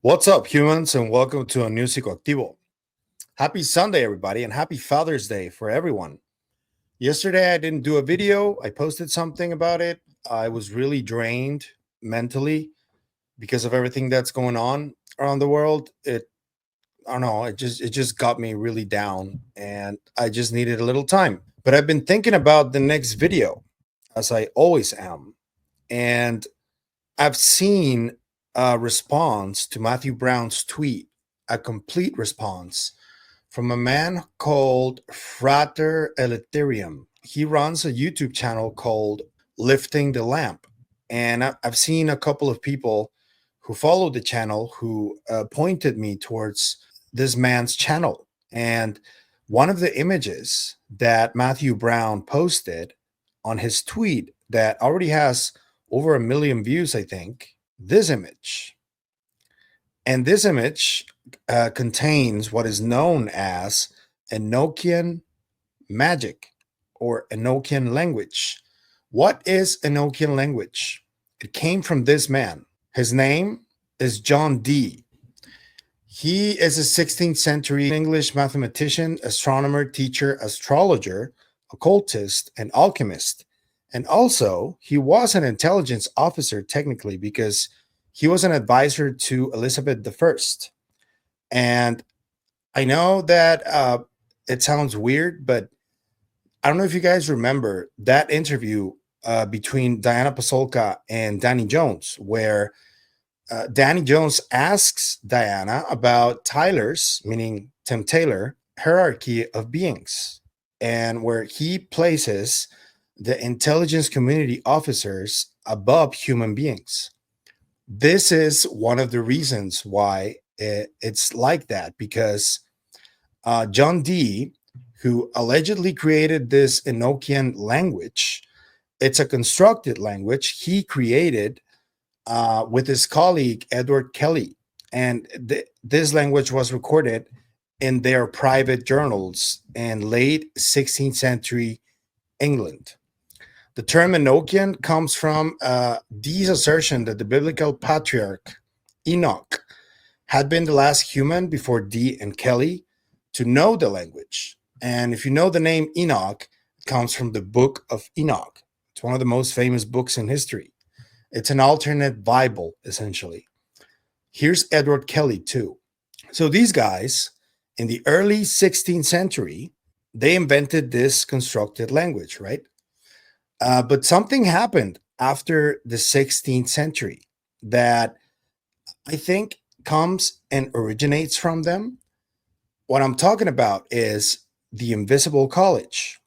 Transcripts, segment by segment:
What's up, humans, and welcome to a new Psicoactivo. Happy Sunday, everybody, and happy Father's Day for everyone. Yesterday, I didn't do a video. I posted something about it. I was really drained mentally because of everything that's going on around the world. I don't know, it just got me really down, and I just needed a little time. But I've been thinking about the next video, as I always am, and I've seen a response to Matthew Brown's tweet, a complete response from a man called Frater Eleftheria. He runs a YouTube channel called Lifting the Lamp. And I've seen a couple of people who follow the channel who pointed me towards this man's channel. And one of the images that Matthew Brown posted on his tweet that already has over 1 million views, I think, this image. And this image contains what is known as Enochian Magic or Enochian Language. What is Enochian Language? It came from this man. His name is John Dee. He is a 16th century English mathematician, astronomer, teacher, astrologer, occultist, and alchemist. And also, he was an intelligence officer technically because he was an advisor to Elizabeth I. And I know that it sounds weird, but I don't know if you guys remember that interview between Diana Pasulka and Danny Jones, where Danny Jones asks Diana about Tyler's, meaning Tim Taylor, hierarchy of beings, and where he places the intelligence community officers above human beings. This is one of the reasons why it's like that, because John Dee, who allegedly created this Enochian language, it's a constructed language he created with his colleague Edward Kelly. And this language was recorded in their private journals in late 16th century England. The term Enochian comes from Dee's assertion that the biblical patriarch Enoch had been the last human before Dee and Kelly to know the language. And if you know the name Enoch, it comes from the Book of Enoch. It's one of the most famous books in history. It's an alternate Bible, essentially. Here's Edward Kelly, too. So these guys, in the early 16th century, they invented this constructed language, right? But something happened after the 16th century that I think comes and originates from them. What I'm talking about is the Invisible College.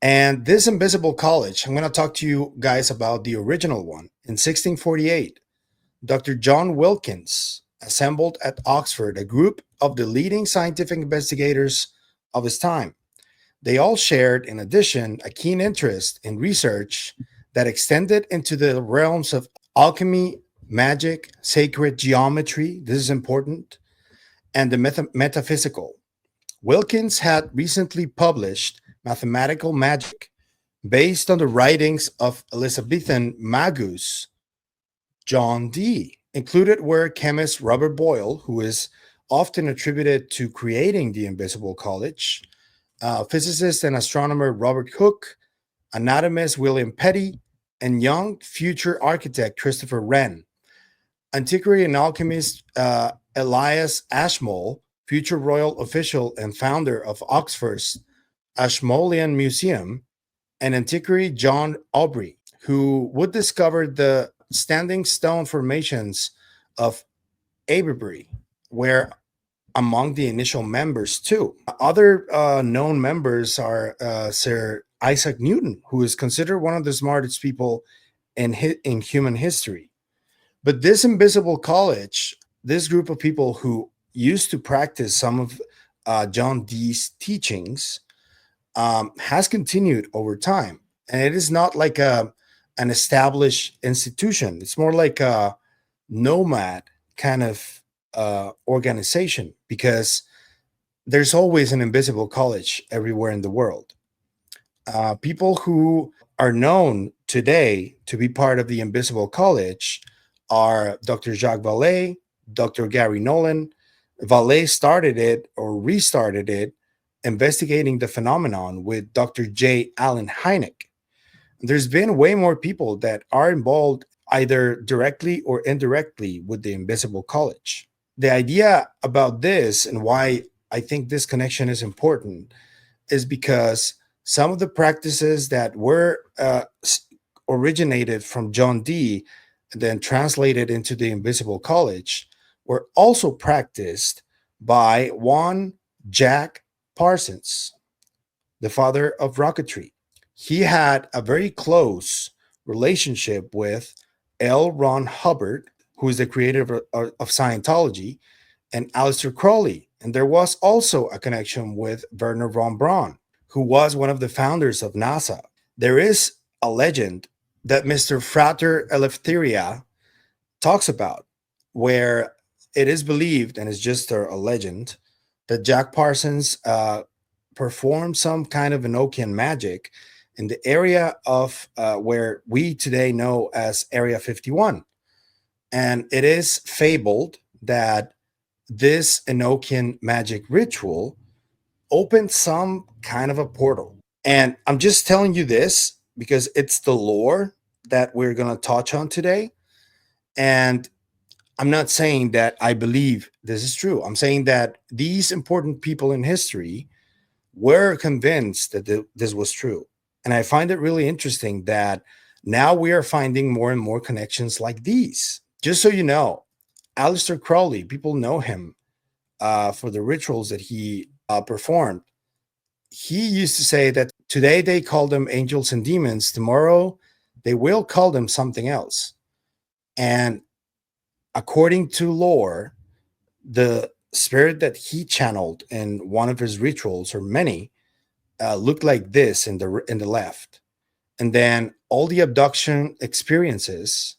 And this Invisible College, I'm going to talk to you guys about the original one. In 1648, Dr. John Wilkins assembled at Oxford a group of the leading scientific investigators of his time. They all shared, in addition, a keen interest in research that extended into the realms of alchemy, magic, sacred geometry, this is important, and the metaphysical. Wilkins had recently published Mathematical Magic, based on the writings of Elizabethan magus John Dee. Included were chemist Robert Boyle, who is often attributed to creating the Invisible College, physicist and astronomer Robert Hooke, anatomist William Petty, and young future architect Christopher Wren. Antiquary and alchemist Elias Ashmole, future royal official and founder of Oxford's Ashmolean Museum, and antiquary John Aubrey, who would discover the standing stone formations of Avebury, were among the initial members too. Other known members are Sir Isaac Newton, who is considered one of the smartest people in human history. But this Invisible College, this group of people who used to practice some of John Dee's teachings, has continued over time. And it is not like an established institution. It's more like a nomad kind of organization, because there's always an Invisible College everywhere in the world. People who are known today to be part of the Invisible College are Dr. Jacques Vallée, Dr. Gary Nolan. Valet started it or restarted it, investigating the phenomenon with Dr. J. Allen Hynek. There's been way more people that are involved either directly or indirectly with the Invisible College. The idea about this and why I think this connection is important is because some of the practices that were originated from John Dee and then translated into the Invisible College were also practiced by one Jack Parsons, the father of rocketry. He had a very close relationship with L. Ron Hubbard, who is the creator of Scientology, and Aleister Crowley. And there was also a connection with Werner von Braun, who was one of the founders of NASA. There is a legend that Mr. Frater Eleftheria talks about, where it is believed, and it's just a legend, that Jack Parsons performed some kind of Enochian magic in the area of where we today know as Area 51. And it is fabled that this Enochian magic ritual opened some kind of a portal. And I'm just telling you this because it's the lore that we're going to touch on today. And I'm not saying that I believe this is true. I'm saying that these important people in history were convinced that this was true. And I find it really interesting that now we are finding more and more connections like these. Just so you know, Aleister Crowley, people know him for the rituals that he performed. He used to say that today they call them angels and demons. Tomorrow they will call them something else. And according to lore, the spirit that he channeled in one of his rituals, or many, looked like this in the left. And then all the abduction experiences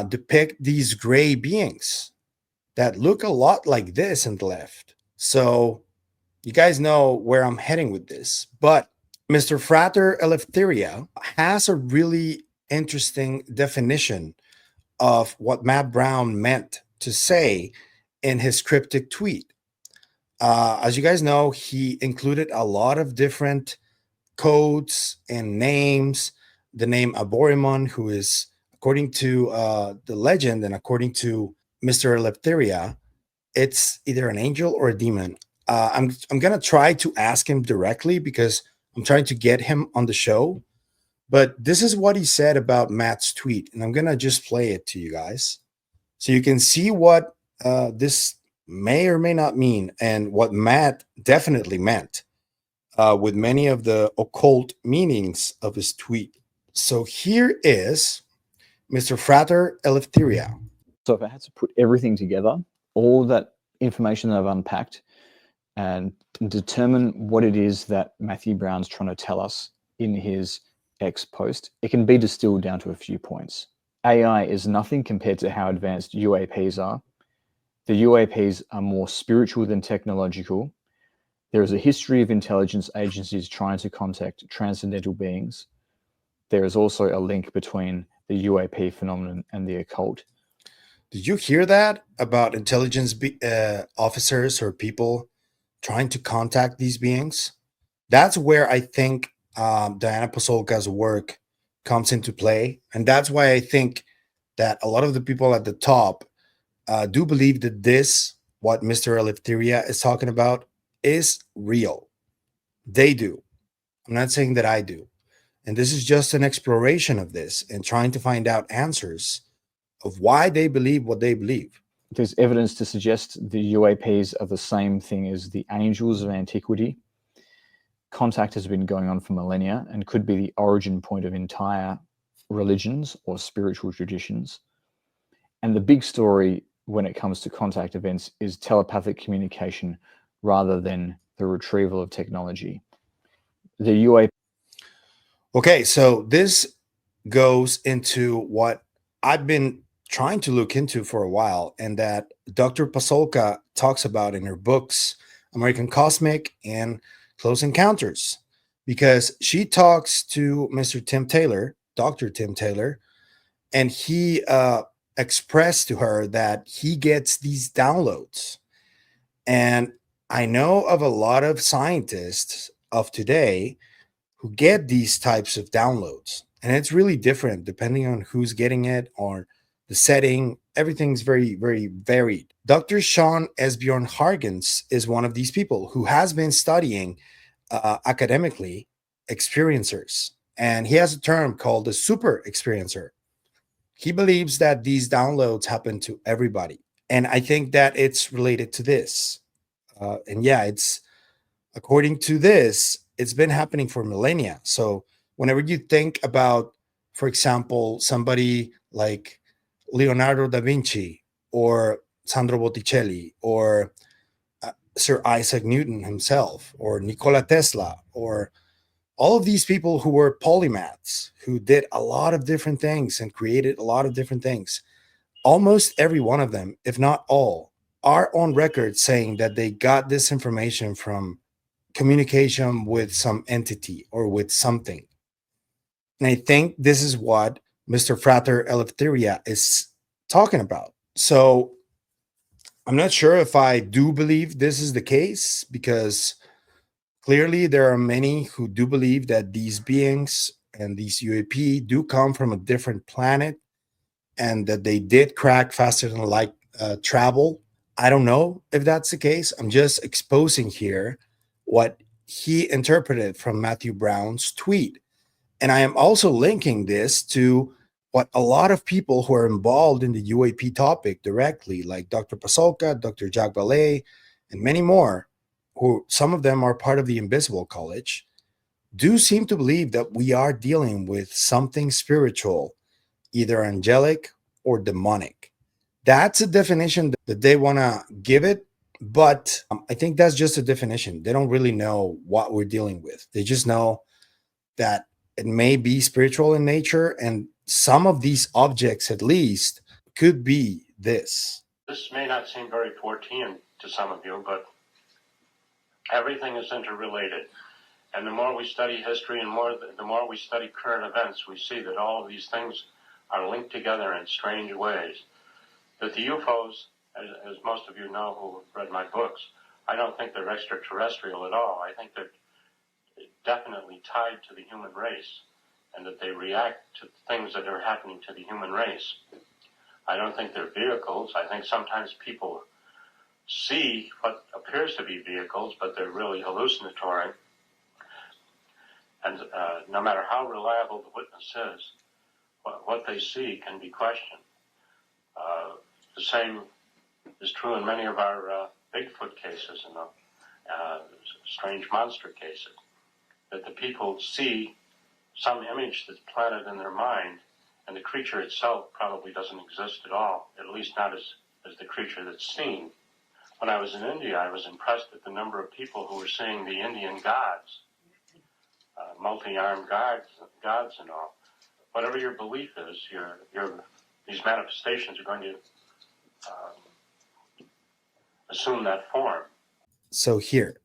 depict these gray beings that look a lot like this in the left. So you guys know where I'm heading with this. But Mr. Frater Eleftheria has a really interesting definition of what Matt Brown meant to say in his cryptic tweet. As you guys know, he included a lot of different codes and names. The name Aborimon, who is, according to the legend and according to Mr. Eleftheria, it's either an angel or a demon. I'm gonna try to ask him directly because I'm trying to get him on the show. But this is what he said about Matt's tweet, and I'm gonna just play it to you guys so you can see what this may or may not mean, and what Matt definitely meant with many of the occult meanings of his tweet. So here is Mr. Frater Eleftheria. So if I had to put everything together, all that information that I've unpacked, and determine what it is that Matthew Brown's trying to tell us in his X post, it can be distilled down to a few points. AI is nothing compared to how advanced UAPs are. The UAPs are more spiritual than technological. There is a history of intelligence agencies trying to contact transcendental beings. There is also a link between the UAP phenomenon and the occult. Did you hear that about intelligence officers or people trying to contact these beings? That's where I think Diana Pasulka's work comes into play. And that's why I think that a lot of the people at the top do believe that this, what Mr. Eleftheria is talking about, is real. They do. I'm not saying that I do. And this is just an exploration of this and trying to find out answers of why they believe what they believe. There's evidence to suggest the UAPs are the same thing as the angels of antiquity. Contact has been going on for millennia and could be the origin point of entire religions or spiritual traditions. And the big story when it comes to contact events is telepathic communication rather than the retrieval of technology. The UAP. Okay, so this goes into what I've been trying to look into for a while, and that Dr. Pasulka talks about in her books, American Cosmic and Close Encounters, because she talks to Mr. Tim Taylor, Dr. Tim Taylor, and he expressed to her that he gets these downloads. And I know of a lot of scientists of today who get these types of downloads. And it's really different depending on who's getting it or the setting. Everything's very, very varied. Dr. Sean Esbjorn Hargens is one of these people who has been studying academically experiencers. And he has a term called the super experiencer. He believes that these downloads happen to everybody. And I think that it's related to this. And yeah, it's according to this, it's been happening for millennia. So whenever you think about, for example, somebody like Leonardo da Vinci or Sandro Botticelli or Sir Isaac Newton himself or Nikola Tesla or all of these people who were polymaths who did a lot of different things and created a lot of different things, almost every one of them, if not all, are on record saying that they got this information from communication with some entity or with something. And I think this is what Mr. Frater Eleftheria is talking about. So I'm not sure if I do believe this is the case, because clearly there are many who do believe that these beings and these UAP do come from a different planet and that they did crack faster than light travel. I don't know if that's the case. I'm just exposing here what he interpreted from Matthew Brown's tweet. And I am also linking this to what a lot of people who are involved in the UAP topic directly, like Dr. Pasulka, Dr. Jacques Vallée, and many more, who some of them are part of the Invisible College, do seem to believe that we are dealing with something spiritual, either angelic or demonic. That's a definition that they want to give it. But I think that's just a definition. They don't really know what we're dealing with. They just know that it may be spiritual in nature. And some of these objects, at least, could be this. This may not seem very Fortean to some of you, but everything is interrelated. And the more we study history and the more we study current events, we see that all of these things are linked together in strange ways. That the UFOs, as most of you know who have read my books, I don't think they're extraterrestrial at all. I think they're definitely tied to the human race and that they react to things that are happening to the human race. I don't think they're vehicles. I think sometimes people see what appears to be vehicles, but they're really hallucinatory. And no matter how reliable the witness is, what they see can be questioned. The same is true in many of our Bigfoot cases and the strange monster cases, that the people see some image that's planted in their mind, and the creature itself probably doesn't exist at all, at least not as the creature that's seen. When I was in India, I was impressed at the number of people who were seeing the Indian gods, multi-armed gods and all. Whatever your belief is, these manifestations are going to assume that form. So here,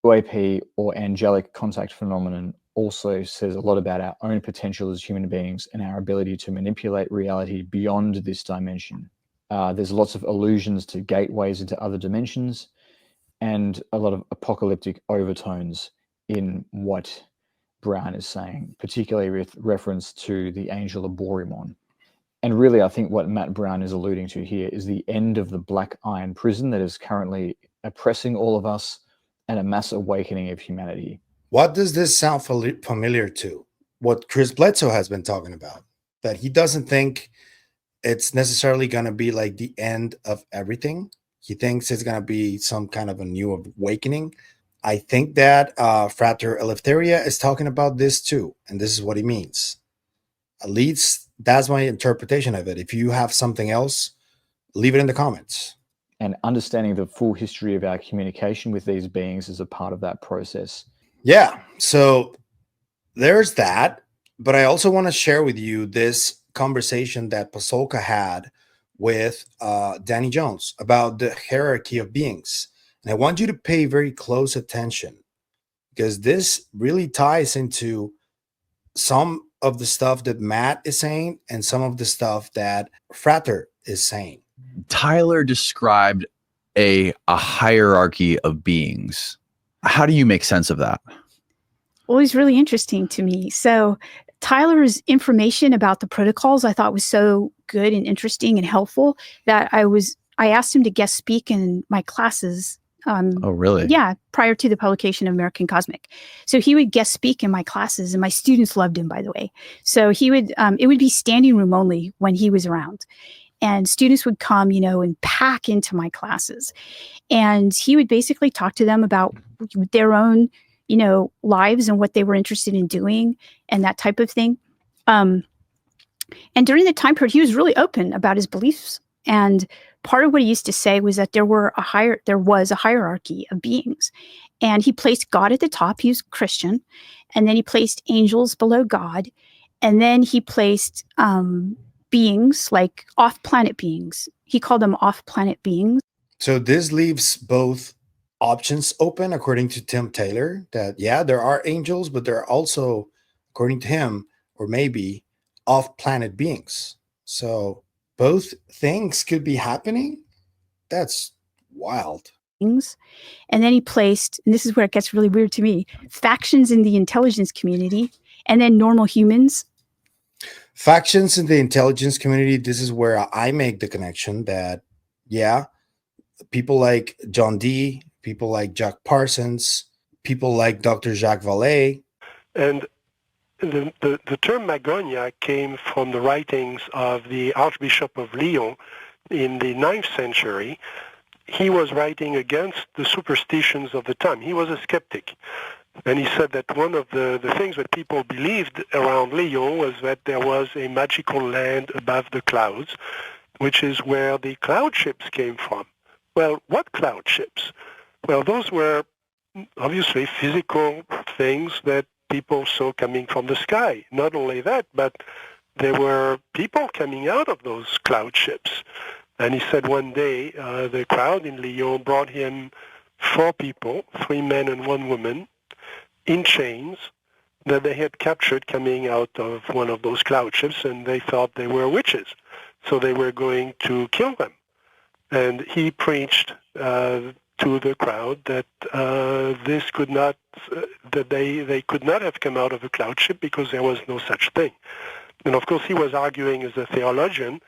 UAP or angelic contact phenomenon also says a lot about our own potential as human beings and our ability to manipulate reality beyond this dimension. There's lots of allusions to gateways into other dimensions and a lot of apocalyptic overtones in what Brown is saying, particularly with reference to the angel of Borimon. And really, I think what Matt Brown is alluding to here is the end of the black iron prison that is currently oppressing all of us and a mass awakening of humanity. What does this sound familiar to? What Chris Bledsoe has been talking about, that he doesn't think it's necessarily going to be like the end of everything. He thinks it's going to be some kind of a new awakening. I think that Frater Eleftheria is talking about this too, and this is what he means. At least that's my interpretation of it. If you have something else, leave it in the comments. And understanding the full history of our communication with these beings is a part of that process. Yeah, so there's that. But I also want to share with you this conversation that Pasulka had with Danny Jones about the hierarchy of beings. And I want you to pay very close attention, because this really ties into some of the stuff that Matt is saying and some of the stuff that Frater is saying. Tyler described a hierarchy of beings. How do you make sense of that? Well, it's really interesting to me. So Tyler's information about the protocols I thought was so good and interesting and helpful that I asked him to guest speak in my classes. Oh, really? Yeah, prior to the publication of American Cosmic. So he would guest speak in my classes, and my students loved him, by the way. So he would, it would be standing room only when he was around. And students would come, and pack into my classes. And he would basically talk to them about their own, lives and what they were interested in doing and that type of thing. And during the time period, he was really open about his beliefs. And part of what he used to say was that there was a hierarchy of beings. And he placed God at the top. He was Christian. And then he placed angels below God. And then he placed beings like off-planet beings. He called them off-planet beings. So this leaves both options open, according to Tim Taylor, that, yeah, there are angels, but there are also, according to him, or maybe off-planet beings. So both things could be happening. That's wild. And then he placed, and this is where it gets really weird to me, factions in the intelligence community, and then normal humans. Factions in the intelligence community, this is where I make the connection that, yeah, people like John Dee, people like Jack Parsons, people like Dr. Jacques Vallée. And the term Magonia came from the writings of the Archbishop of Lyon in the 9th century. He was writing against the superstitions of the time. He was a skeptic. And he said that one of the things that people believed around Lyon was that there was a magical land above the clouds, which is where the cloud ships came from. Well, what cloud ships? Well, those were obviously physical things that people saw coming from the sky. Not only that, but there were people coming out of those cloud ships. And he said one day the crowd in Lyon brought him 4 people, 3 men and 1 woman, in chains that they had captured coming out of one of those cloud ships, and they thought they were witches. So they were going to kill them. And he preached to the crowd that this could not, that they could not have come out of a cloud ship because there was no such thing. And of course he was arguing as a theologian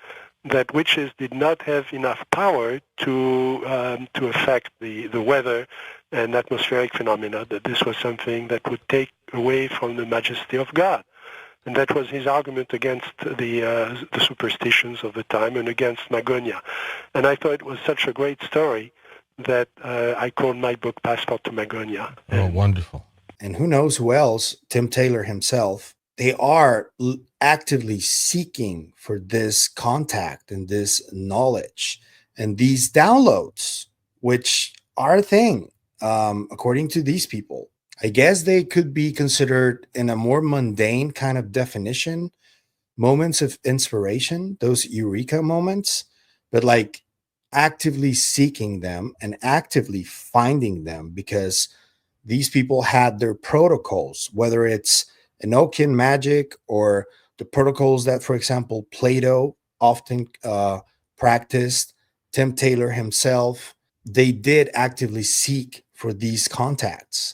that witches did not have enough power to affect the weather and atmospheric phenomena, that this was something that would take away from the majesty of God. And that was his argument against the superstitions of the time and against Magonia. And I thought it was such a great story that I called my book Passport to Magonia. Oh, wonderful. And who knows who else, Tim Taylor himself, they are actively seeking for this contact and this knowledge and these downloads, which are a thing, according to these people. I guess they could be considered, in a more mundane kind of definition, moments of inspiration, those eureka moments, but like actively seeking them and actively finding them, because these people had their protocols, whether it's Enochian Magic or the protocols that, for example, Plato often practiced, Tim Taylor himself, they did actively seek for these contacts.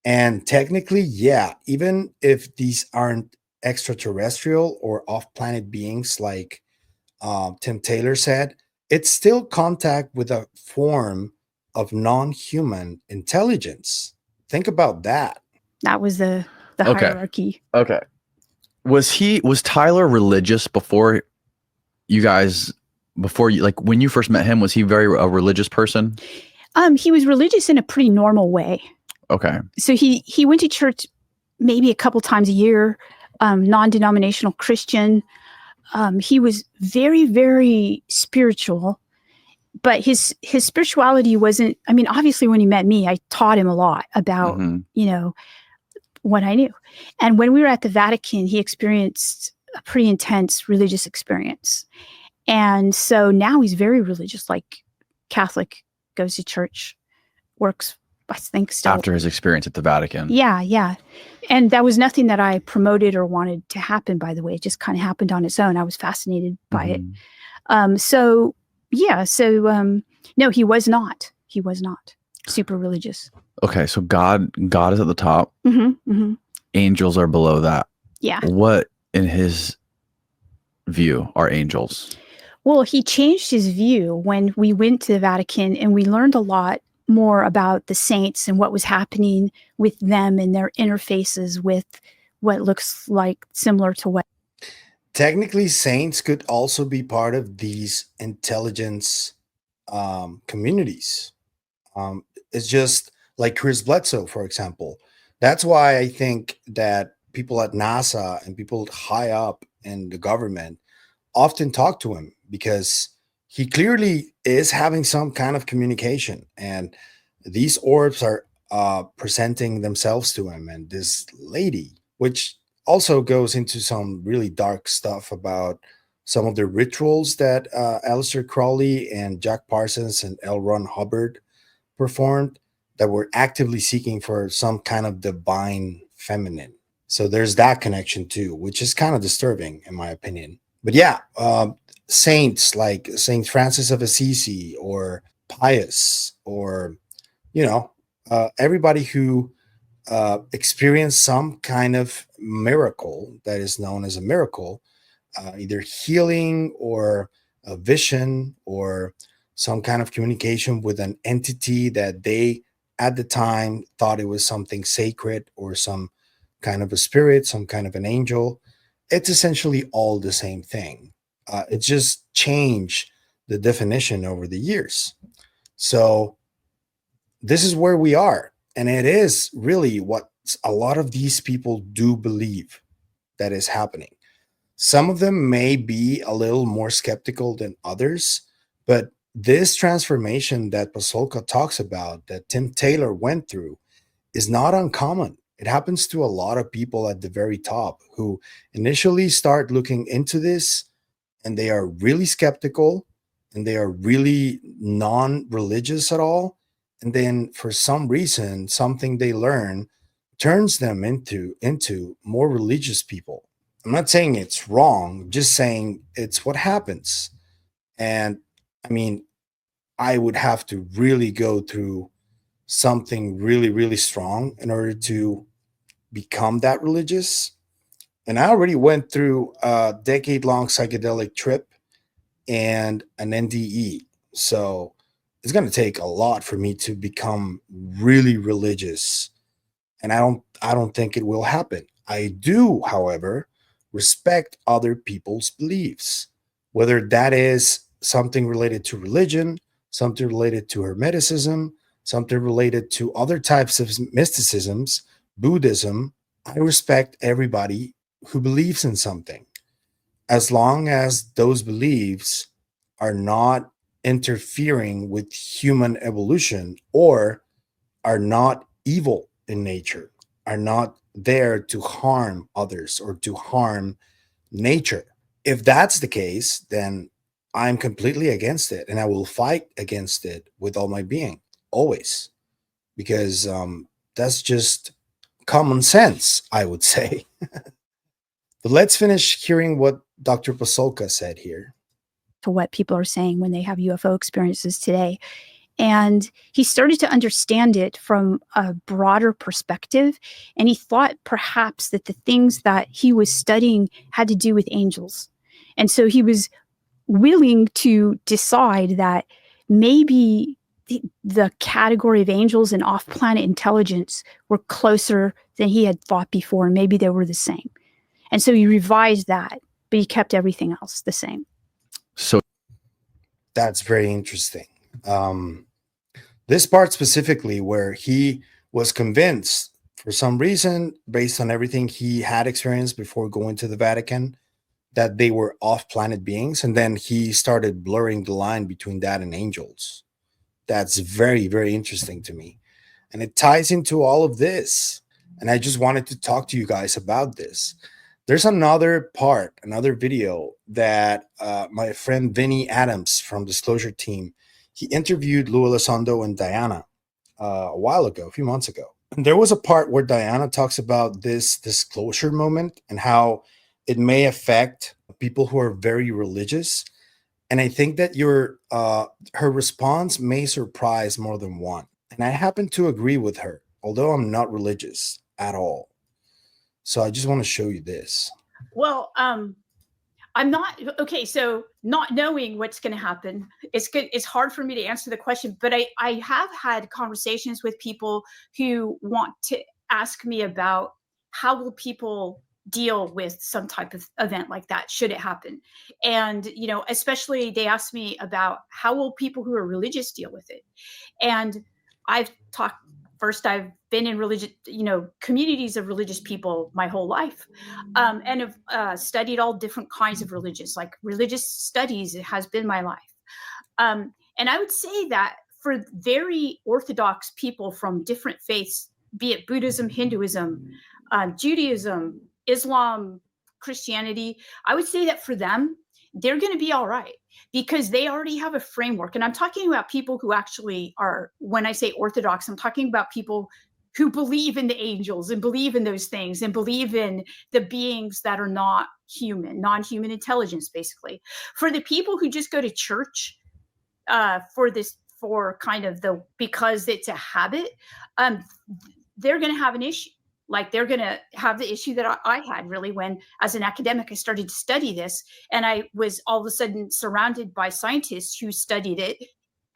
And technically, yeah, even if these aren't extraterrestrial or off-planet beings like Tim Taylor said, it's still contact with a form of non-human intelligence. Think about that. That was the Okay. hierarchy. Okay. Was Tyler religious before you, like when you first met him, was he a religious person? He was religious in a pretty normal way. Okay. So he went to church maybe a couple times a year, non-denominational Christian. He was very, very spiritual, but his spirituality wasn't, I mean, obviously when he met me, I taught him a lot about, what I knew. And when we were at the Vatican, he experienced a pretty intense religious experience. And so now he's very religious, like Catholic, goes to church, works, I think, still. After his experience at the Vatican. Yeah. And that was nothing that I promoted or wanted to happen, by the way. It just kind of happened on its own. I was fascinated by it. So yeah, so no, he was not. He was not super religious. Okay, so God is at the top. Angels are below that. Yeah. What, in his view, are angels? Well, he changed his view when we went to the Vatican, and we learned a lot more about the saints and what was happening with them and their interfaces with what looks like similar to what. Technically, saints could also be part of these intelligence communities. It's just like Chris Bledsoe, for example. That's why I think that people at NASA and people high up in the government often talk to him, because he clearly is having some kind of communication, and these orbs are presenting themselves to him. And this lady, which also goes into some really dark stuff about some of the rituals that Aleister Crowley and Jack Parsons and L. Ron Hubbard performed, that were actively seeking for some kind of divine feminine. So there's that connection too, which is kind of disturbing in my opinion. But yeah, saints like Saint Francis of Assisi or Pius, or everybody who experienced some kind of miracle that is known as a miracle, either healing or a vision or some kind of communication with an entity that they at the time thought it was something sacred or some kind of a spirit, some kind of an angel. It's essentially all the same thing. It just changed the definition over the years. So this is where we are. And it is really what a lot of these people do believe that is happening. Some of them may be a little more skeptical than others, but this transformation that Pasulka talks about, that Tim Taylor went through, is not uncommon. It happens to a lot of people at the very top who initially start looking into this, and they are really skeptical and they are really non-religious at all. And then for some reason, something they learn turns them into more religious people. I'm not saying it's wrong, just saying it's what happens. And I mean, I would have to really go through something really, really strong in order to become that religious. And I already went through a decade-long psychedelic trip and an NDE. So it's going to take a lot for me to become really religious. And I don't think it will happen. I do, however, respect other people's beliefs, whether that is something related to religion, something related to Hermeticism, something related to other types of mysticisms, Buddhism. I respect everybody who believes in something, as long as those beliefs are not interfering with human evolution or are not evil in nature, are not there to harm others or to harm nature. If that's the case, then I'm completely against it, and I will fight against it with all my being, always, because that's just common sense, I would say. But let's finish hearing what Dr. Pasulka said here. To what people are saying when they have UFO experiences today. And he started to understand it from a broader perspective. And he thought perhaps that the things that he was studying had to do with angels. And so he was willing to decide that maybe the category of angels and off-planet intelligence were closer than he had thought before. And maybe they were the same. And so he revised that, but he kept everything else the same. So that's very interesting. This part specifically, where he was convinced for some reason, based on everything he had experienced before going to the Vatican, that they were off-planet beings, and then he started blurring the line between that and angels. That's very, very interesting to me. And it ties into all of this. And I just wanted to talk to you guys about this. There's another part, another video that my friend Vinny Adams from Disclosure Team, he interviewed Lou Elizondo and Diana a while ago, a few months ago. And there was a part where Diana talks about this disclosure moment and how it may affect people who are very religious. And I think that her response may surprise more than one. And I happen to agree with her, although I'm not religious at all. So I just want to show you this. Well, I'm not okay. So not knowing what's going to happen, it's good. It's hard for me to answer the question, but I have had conversations with people who want to ask me about how will people deal with some type of event like that should it happen. And especially they ask me about how will people who are religious deal with it. And I've talked first, I've been in religious, communities of religious people my whole life, and have studied all different kinds of religious, like religious studies has been my life. And I would say that for very orthodox people from different faiths, be it Buddhism, Hinduism, Judaism, Islam, Christianity, I would say that for them, they're going to be all right because they already have a framework. And I'm talking about people who actually are, when I say orthodox, I'm talking about people who believe in the angels and believe in those things and believe in the beings that are not human, non-human intelligence, basically. For the people who just go to church for kind of because it's a habit, they're going to have an issue. Like they're going to have the issue that I had really when, as an academic, I started to study this, and I was all of a sudden surrounded by scientists who studied it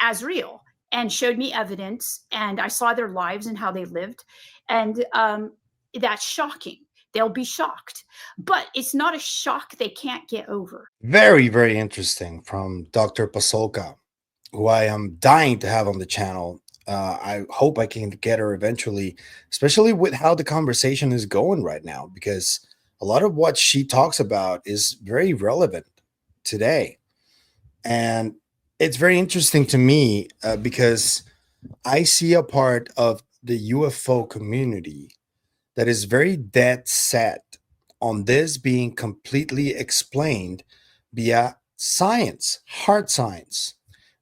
as real and showed me evidence, and I saw their lives and how they lived, and that's shocking. They'll be shocked, but it's not a shock they can't get over. Very, very interesting from Dr. Pasulka, who I am dying to have on the channel. I hope I can get her eventually, especially with how the conversation is going right now, because a lot of what she talks about is very relevant today. And it's very interesting to me because I see a part of the UFO community that is very dead set on this being completely explained via science, hard science.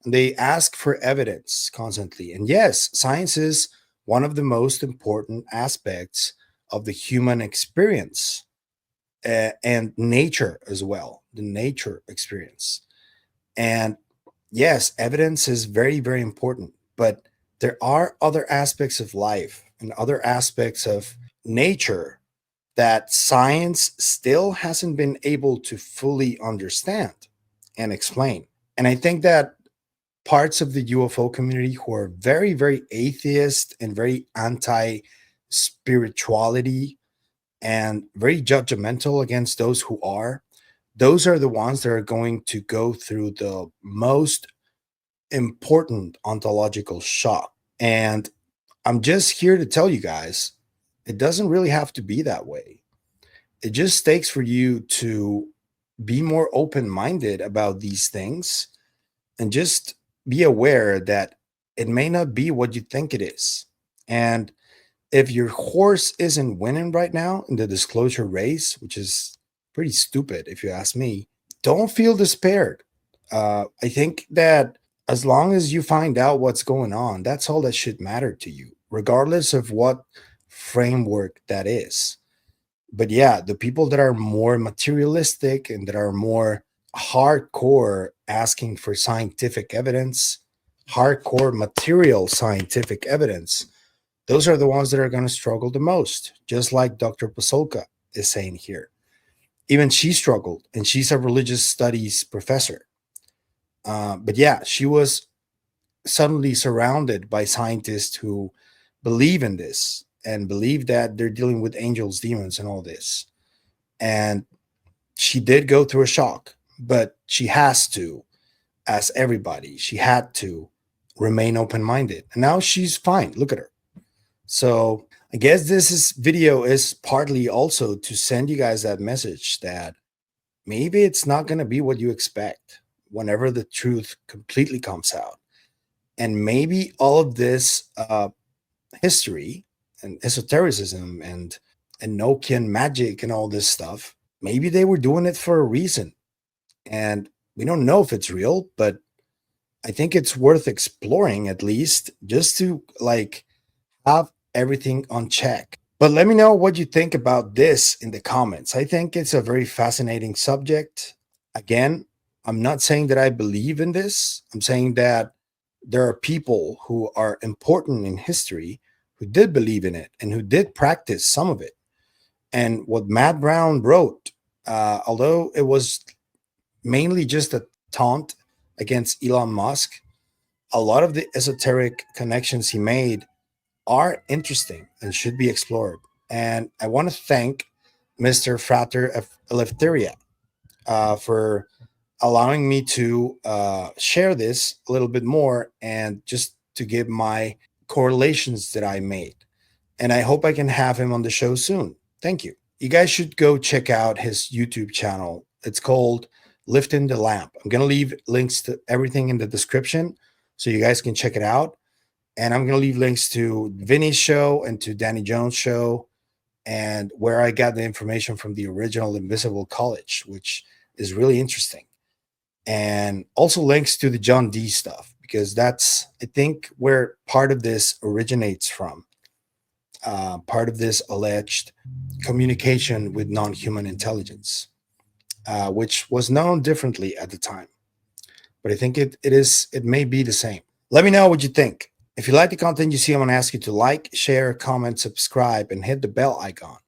They ask for evidence constantly. And yes, science is one of the most important aspects of the human experience, and nature as well, the nature experience. And yes, evidence is very, very important, but there are other aspects of life and other aspects of nature that science still hasn't been able to fully understand and explain. And I think that parts of the UFO community who are very, very atheist and very anti spirituality and very judgmental against those who are, those are the ones that are going to go through the most important ontological shock. And I'm just here to tell you guys, it doesn't really have to be that way. It just takes for you to be more open minded about these things and just be aware that it may not be what you think it is. And if your horse isn't winning right now in the disclosure race, which is pretty stupid if you ask me, don't feel despaired. I think that as long as you find out what's going on, that's all that should matter to you, regardless of what framework that is. But yeah, the people that are more materialistic and that are more hardcore asking for scientific evidence, hardcore material scientific evidence, those are the ones that are going to struggle the most, just like Dr. Pasulka is saying here. Even she struggled, and she's a religious studies professor. But yeah, she was suddenly surrounded by scientists who believe in this and believe that they're dealing with angels, demons, and all this. And she did go through a shock, but she has to, as everybody, she had to remain open-minded. And now she's fine. Look at her. So I guess video is partly also to send you guys that message that maybe it's not going to be what you expect whenever the truth completely comes out. And maybe all of this history and esotericism and Enochian magic and all this stuff, maybe they were doing it for a reason. And we don't know if it's real, but I think it's worth exploring, at least just to have everything on check. But let me know what you think about this in the comments. I think it's a very fascinating subject. Again, I'm not saying that I believe in this. I'm saying that there are people who are important in history who did believe in it and who did practice some of it. And what Matt Brown wrote, although it was mainly just a taunt against Elon Musk, a lot of the esoteric connections he made are interesting and should be explored. And I want to thank Mr. Frater Eleftheria for allowing me to share this a little bit more and just to give my correlations that I made. And I hope I can have him on the show soon. Thank you. You guys should go check out his YouTube channel. It's called Lifting the Lamp. I'm going to leave links to everything in the description so you guys can check it out. And I'm going to leave links to Vinny's show and to Danny Jones' show and where I got the information from the original Invisible College, which is really interesting. And also links to the John Dee stuff, because that's, I think, where part of this originates from. Part of this alleged communication with non-human intelligence, which was known differently at the time. But I think it may be the same. Let me know what you think. If you like the content you see, I'm going to ask you to like, share, comment, subscribe, and hit the bell icon.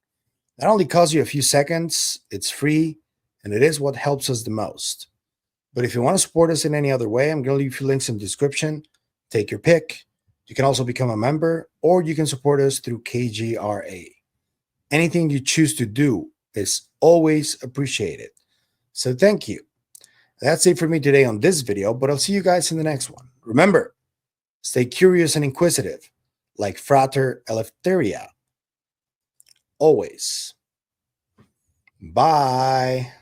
That only costs you a few seconds. It's free, and it is what helps us the most. But if you want to support us in any other way, I'm going to leave you links in the description. Take your pick. You can also become a member, or you can support us through KGRA. Anything you choose to do is always appreciated. So thank you. That's it for me today on this video, but I'll see you guys in the next one. Remember, stay curious and inquisitive, like Frater Eleftheria. Always. Bye.